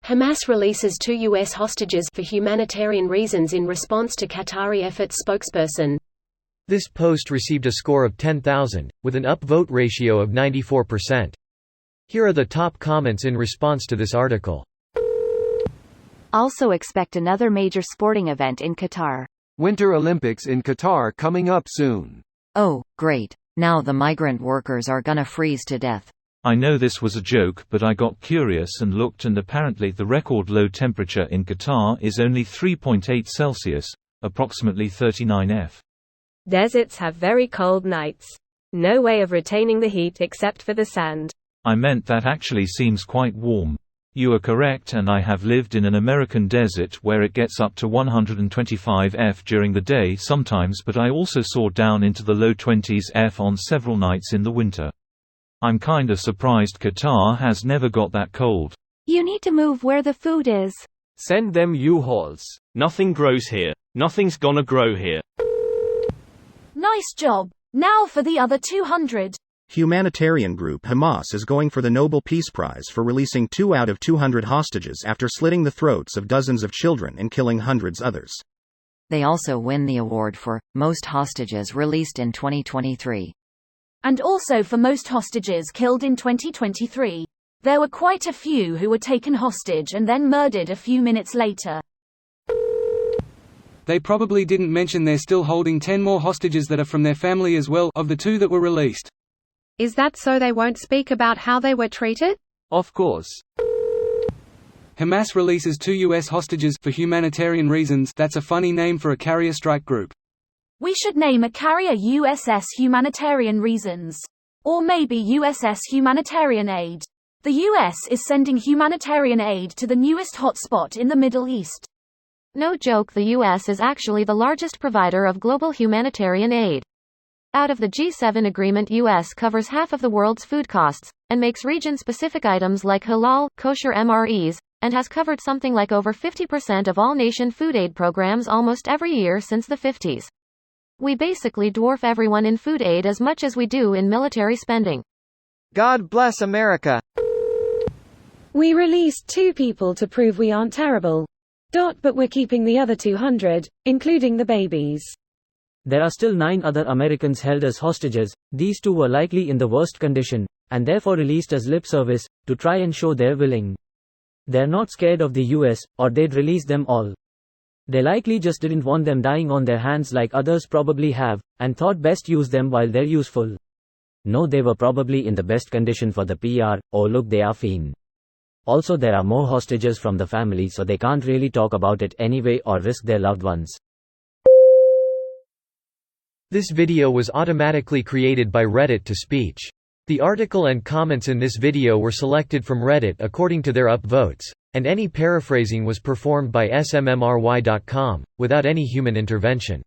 Hamas releases 2 U.S. hostages for humanitarian reasons in response to Qatari efforts. Spokesperson. This post received a score of 10,000, with an upvote ratio of 94%. Here are the top comments in response to this article. Also expect another major sporting event in Qatar. Winter Olympics in Qatar coming up soon. Oh, great. Now the migrant workers are gonna freeze to death. I know this was a joke, but I got curious and looked, and apparently the record low temperature in Qatar is only 3.8 Celsius, approximately 39 F. Deserts have very cold nights. No way of retaining the heat except for the sand. I meant that actually seems quite warm. You are correct, and I have lived in an American desert where it gets up to 125 F during the day sometimes, but I also saw down into the low 20s F on several nights in the winter. I'm kinda surprised Qatar has never got that cold. You need to move where the food is. Send them U-Hauls. Nothing grows here. Nothing's gonna grow here. Nice job. Now for the other 200. Humanitarian group Hamas is going for the Nobel Peace Prize for releasing 2 out of 200 hostages after slitting the throats of dozens of children and killing hundreds others. They also win the award for most hostages released in 2023. And also for most hostages killed in 2023. There were quite a few who were taken hostage and then murdered a few minutes later. They probably didn't mention they're still holding 10 more hostages that are from their family as well, of the 2 that were released. Is that so they won't speak about how they were treated? Of course. Hamas releases 2 U.S. hostages for humanitarian reasons. That's a funny name for a carrier strike group. We should name a carrier USS Humanitarian Reasons. Or maybe USS Humanitarian Aid. The US is sending humanitarian aid to the newest hotspot in the Middle East. No joke, the US is actually the largest provider of global humanitarian aid. Out of the G7 agreement, US covers half of the world's food costs, and makes region-specific items like halal, kosher MREs, and has covered something like over 50% of all nation food aid programs almost every year since the 50s. We basically dwarf everyone in food aid as much as we do in military spending. God bless America. We released 2 people to prove we aren't terrible. But we're keeping the other 200, including the babies. There are still 9 other Americans held as hostages. These 2 were likely in the worst condition, and therefore released as lip service, to try and show they're willing. They're not scared of the US, or they'd release them all. They likely just didn't want them dying on their hands like others probably have, and thought best use them while they're useful. No, they were probably in the best condition for the PR, oh look, they are fine. Also, there are more hostages from the family, so they can't really talk about it anyway or risk their loved ones. This video was automatically created by Reddit to speech. The article and comments in this video were selected from Reddit according to their upvotes, and any paraphrasing was performed by smmry.com, without any human intervention.